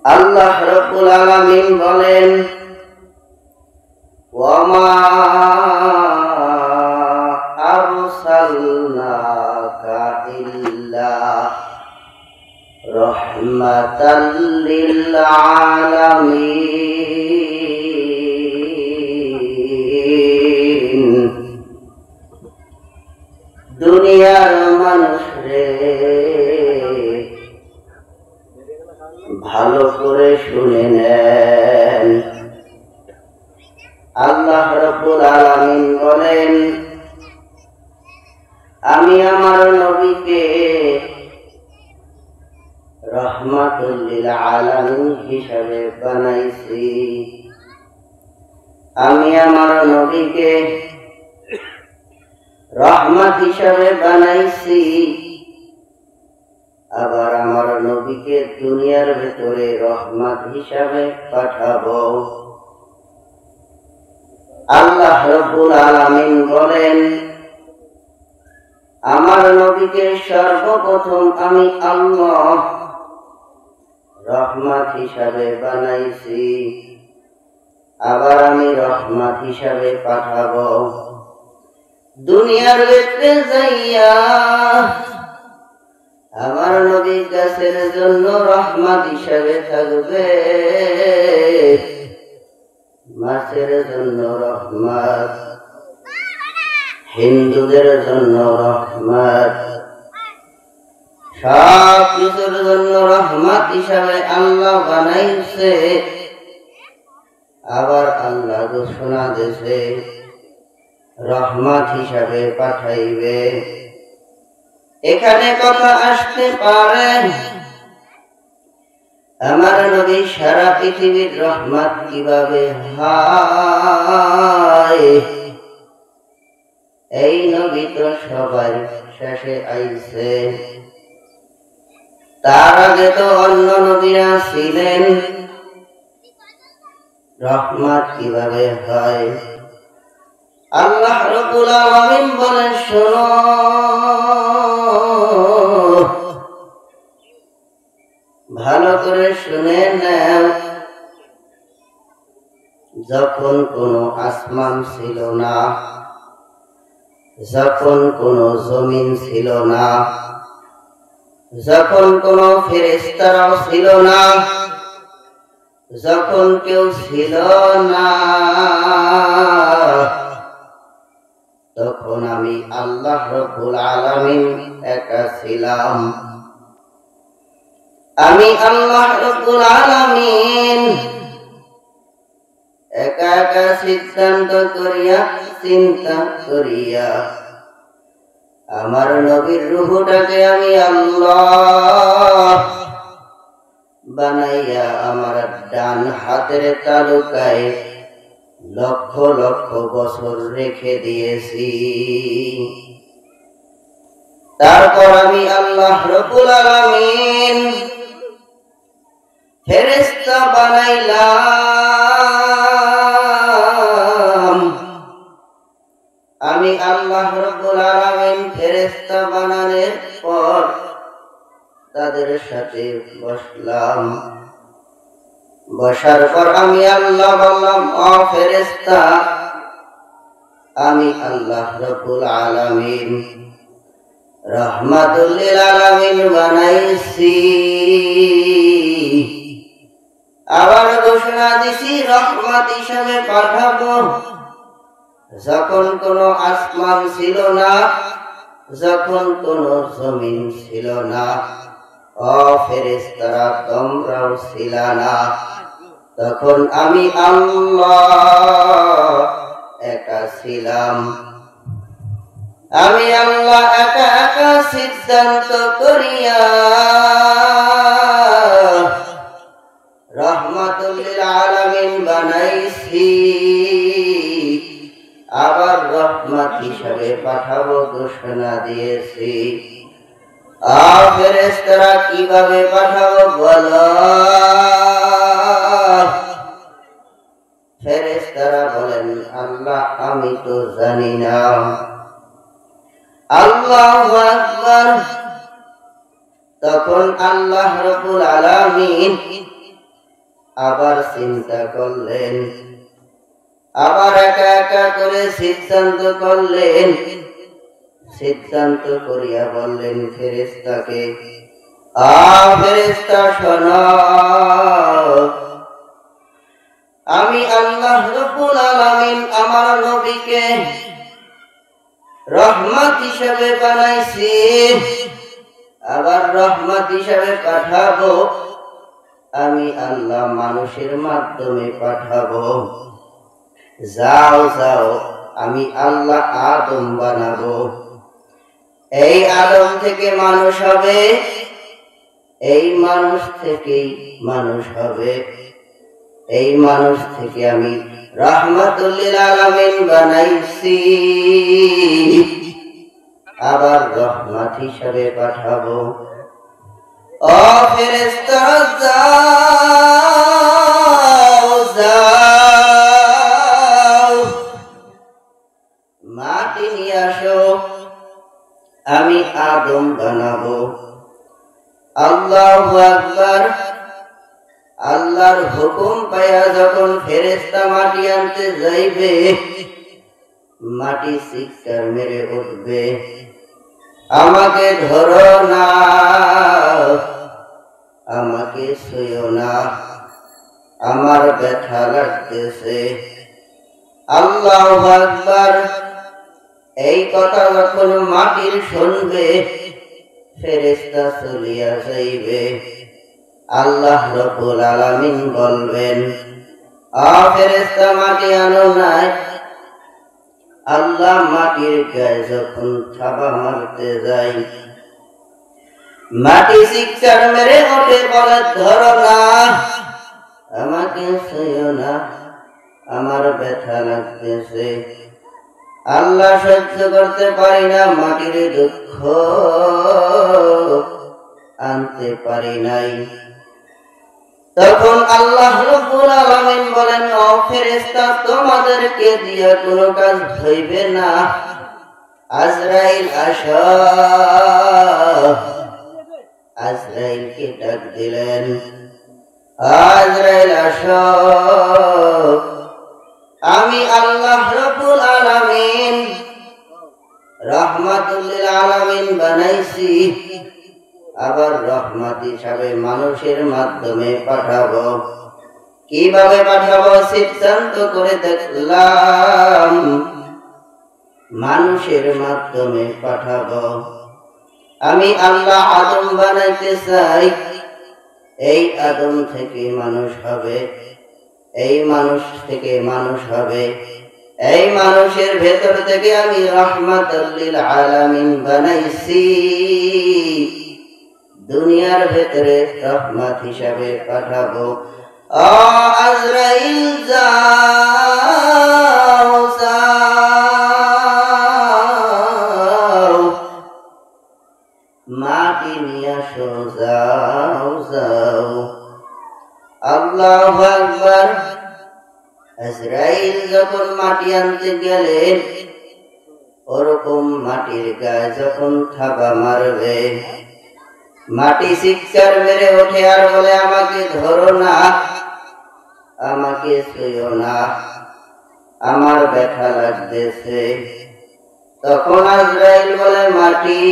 আল্লাহ রাব্বুল আলামিন বলেন, ওয়ামা আরসালনাকা ইল্লা রাহমাতাল লিল আলামিন। দুনিয়ার মানুষরে ভালো করে শুনে নেন। আল্লাহ রাব্বুল আলামিন বলেন, আমি আমার নবীকে রহমাতুল লিল আলামিন হিসাবে বানাইছি। আমি আমার নবীকে রহমত হিসাবে বানাইছি, আবার আমার নবীকে দুনিয়ার ভেতরে রহমত হিসাবে পাঠাবো। আল্লাহ রাব্বুল আলামিন বলেন, আমার নবীকে সর্বপ্রথম আমি আল্লাহ রহমত হিসাবে বানাইছি, আবার আমি রহমত হিসাবে পাঠাবো। দুনিয়ার ভিতরে যাইয়া আমার নবী গাছের জন্য রহমত হিসাবে থাকবে, মাছের জন্য রহমত, হিন্দুদের জন্য রহমত, সব কিছুর জন্য রহমত হিসাবে আল্লাহ বানাইছে। আবার আল্লাহ ঘোষণা দিয়েছে রহমত হিসাবে পাঠাইবে। এখানে কথা আসতে পারে, আমার নবী সারা পৃথিবীর রহমত কিভাবে হয়? এই নবী তো সবার শেষে আইছে, তার আগে তো অন্য নবীরা ছিলেন। রহমত কিভাবে হয়? আল্লাহ রাব্বুল আলামিন বলেন, শোনো, ভালো করে শুনে নাও। যখন কোনো আসমান ছিল না, যখন কোনো জমিন ছিল না, যখন কোনো ফেরেশতারাও ছিল না, যখন কেউ ছিল না, তখন আমি আল্লাহ রাব্বুল আলামিন একা ছিলাম। আমি আল্লাহ রাব্বুল আলামিন একা একা সিদ্ধান্ত করিয়া, চিন্তা করিয়া আমার নবীর রূহটাকে আমি আল্লাহ বানাইয়া আমার ডান হাতের তালুকায় লক্ষ লক্ষ বছর রেখে দিয়েছি। তারপর আমি আল্লাহ রাব্বুল আলামিন ফেরেশতা বানাইলাম। আমি আল্লাহ রাব্বুল আলামিন ফেরেশতা বানানোর পর তাদের সাথে বসলাম। বসার পর আমি আল্লাহ বললাম, ও ফেরেশতা, আমি আল্লাহ রাব্বুল আলামিন রহমাতুল লিল আলামিন বানাইছি। আবার ঘোষণা দিছি রহমত হিসাবে পাঠাবো। যখন কোনো আসমান ছিল না, যখন কোনো জমিন ছিল না, ও ফেরেশতারা তোমরাও ছিল না, তখন আমি আল্লাহ একা ছিলাম। আমি আল্লাহ একা একা সিদ্ধান্ত করিয়া রহমাতুল লিল আলামিন বানাইছি, আবার রহমত হিসাবে পাঠাবো ঘোষণা দিয়েছি। ফেরেশতারা কিভাবে পাঠাবো বলো? ফেরেশতারা বলেন, আল্লাহ আমি তো জানি না। আল্লাহু আকবার। তখন আল্লাহ রাব্বুল আলামিন আবার চিন্তা করলেন, আবার একা একা করে সিদ্ধান্ত করলেন। সিদ্ধান্ত করিয়া বললেন ফেরেশতাকে, ফেরেশতা শোনো, আমি আল্লাহ রাব্বুল আলামিন আমার নবীকে রহমত হিসেবে বানাইছি, আবার রহমত হিসেবে পাঠাবো। আমি আল্লাহ মানুষের মাধ্যমে পাঠাবো। যাও যাও, আমি আল্লাহ আদম বানাবো। এই আদম থেকে মানুষ হবে, এই মানুষ থেকেই মানুষ হবে। এই মানুষ থেকে আমি রাহমাতুল লিল আলামিন বানাইছি, আবার রহমত হিসেবে পাঠাবো। ও ফেরেশতারা যাও যাও, মাটি নিয়ে আসো, আমি আদম বানাবো। আল্লাহু আকবার। আল্লাহর হুকুম পাইয়া যখন ফেরেশতা মাটি আনতে যাইবে, মাটি চিৎকার মেরে উঠবে, আমাকে ধরো না, আমাকে ছুঁয়ো না, আমার ব্যথা লাগতেছে। আল্লাহু আকবার। এই কথা যখন মাটির শুনবে, ফেরেশতা চলিয়া যাইবে। আল্লাহ রাব্বুল আলামিন বলবেন, ফেরেশতা মাটি আনো নাই। আল্লাহ মাটির গায়ে যখন থাবা মারতে যায়, মাটি চিৎকার মেরে ওঠে, বলে ধরো না, আমাকে ছুঁয়ো না, আমার ব্যথা লাগতেছে। আল্লাহ সহ্য করতে পারি না, মাটির দুঃখ আনতে পারি নাই। তখন আল্লাহ রাব্বুল আলামিন বলেন, ও ফেরেশতা, তোমাদেরকে দিয়া কোনো কাজ হইবে না। আজরাইল আসো। আজরাইলকে ডাক দিলেন, আজরাইল আসো, আমি আল্লাহ রাব্বুল আলামিন রাহমাতুল লিল আলামিন বানাইছি, আবার রহমত হিসাবে মানুষের মাধ্যমে পাঠাবো। কিভাবে পাঠাবো সিদ্ধান্ত করে দেখলাম, মানুষের মাধ্যমে পাঠাবো। আমি আল্লাহ আদম বানাইতে চাই, এই আদম থেকে মানুষ হবে, এই মানুষ থেকে মানুষ হবে, এই মানুষের ভেতর থেকে আমি রাহমাতুল লিল আলামিন বানাইছি, দুনিয়ার ভেতরে রহমত হিসাবে পাঠাবো। আজরাইল যাও যাও, মাটি নিয়ে আসো, যাও যাও। আল্লাহু আকবার। আজরাইল যখন মাটি আনতে গেলেন, ওরকম মাটির গায়ে যখন থাবা মারবে, মাটি চিৎকার মেরে ওঠে আর বলে, আমাকে ধরো না, আমাকে ছুঁয়ো না, আমার ব্যথা লাগতেছে। তখন আজরাইল বলে, মাটি,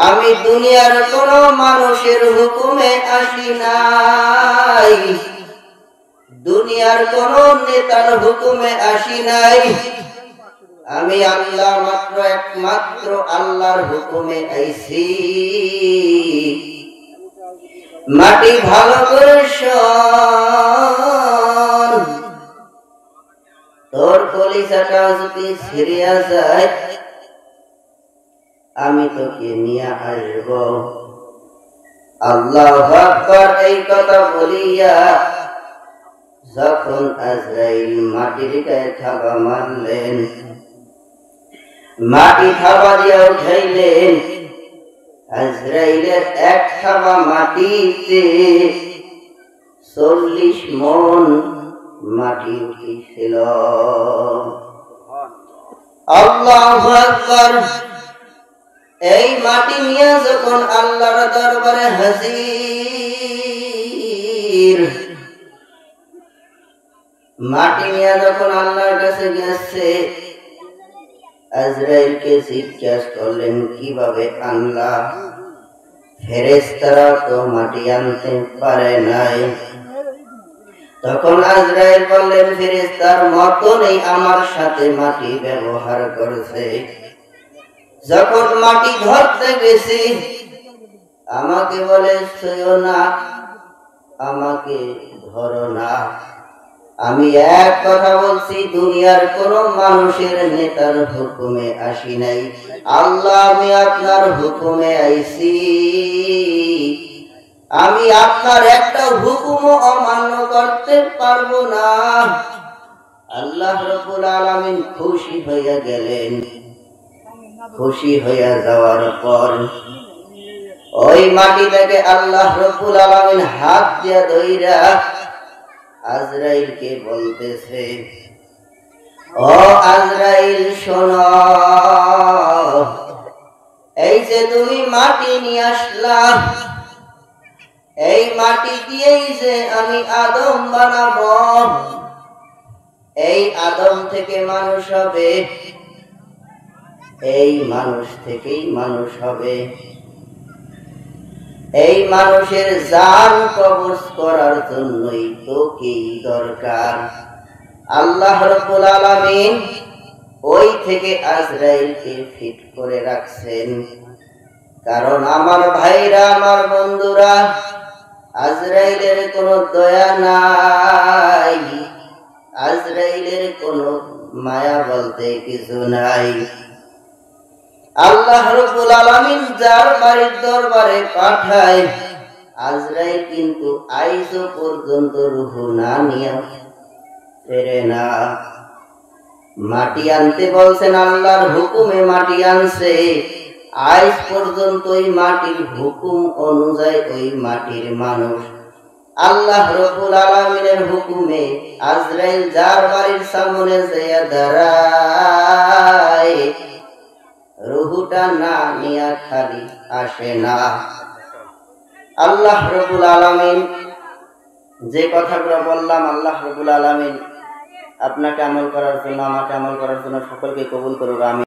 আমি দুনিয়ার কোন মানুষের হুকুমে আসি নাই, দুনিয়ার কোন নেতার হুকুমে আসি নাই, আমি আল্লাহ মাত্র একমাত্র আল্লাহর হুকুমে আইছি। মাটি ভালো করে শোন, তোর কলিজাটা যদি ছিঁড়িয়া যায়, আমি তোকে নিয়ে আসব। আল্লাহু আকবার। এই কথা বলিয়া যখন আজরাইল মাটির গায়ে থাবা মারলেন, মাটি থাবা দিয়া উঠাইলেন, আজরাইলের এক থাবা মাটিতে 40 মণ মাটি উঠেছিল। আল্লাহু আকবার। এই মাটি নিয়ে যখন আল্লাহর দরবারে হাজির, বসির। মাটি নিয়ে যখন আল্লাহর কাছে গেছে, আজরাইলকে জিজ্ঞাসা করলেন কিভাবে আনলা? ফেরেশতারা তো মাটি আনতে পারে নাই। তখন আজরাইল বললেন, ফেরেশতার মতনই আমার সাথে মাটি ব্যবহার করেছে। যখন মাটি ধরতে গেছি, আমাকে বলে ছুঁয়ো না, আমাকে ধরো না। আমি এক কথা বলছি, দুনিয়ার কোন মানুষের নেতার হুকুমে আসি নাই, আল্লাহ আমি আপনার হুকুমে আইছি। আমি আপনার একটা হুকুমও অমান্য করতে পারবো না। আল্লাহ রাব্বুল আলামিন খুশি হইয়া গেলেন। খুশি হইয়া যাওয়ার পর ওই মাটি থেকে আল্লাহ রাব্বুল আলামিন হাত দিয়া ধইরা আজরাইলকে বলতেছে, ও আজরাইল শোনো, এই যে তুমি মাটি নিয়ে আসলা, এই মাটি দিয়েই যে আমি আদম বানাবো, এই আদম থেকে মানুষ হবে, এই মানুষ থেকেই মানুষ হবে। এই মানুষের জান কবজ করার জন্যই তো কি দরকার। আল্লাহ রাব্বুল আলামিন ওই থেকে আজরাইলকে ফিট করে রাখছেন। কারণ আমার ভাইরা, আমার বন্ধুরা, আজরাইলের কোনো দয়া নাই, আজরাইলের কোনো মায়া বলতে কিছু নাই। আল্লাহ রাব্বুল আলামিন যার বাড়ির দরবারে পাঠায়, আজরাইল কিন্তু আইজও পর্যন্ত রূহ না নিয়ে ফেরে না। মাটি আনতে বলছেন, আল্লাহর হুকুমে মাটি আনছে, আজ পর্যন্ত ওই মাটির হুকুম অনুযায়ী ওই মাটির মানুষ আল্লাহ রাব্বুল আলামিনের হুকুমে আজরাইল যার বাড়ির সামনে যেয়ে দাঁড়ায়, রুহুটা না নিয়া খালি আসে না। আল্লাহ রাব্বুল আলামিন যে কথাগুলো বললাম, আল্লাহ রাব্বুল আলামিন আপনাকে আমল করার জন্য, আমাকে আমল করার জন্য সকলকে কবুল করুক। আমিন।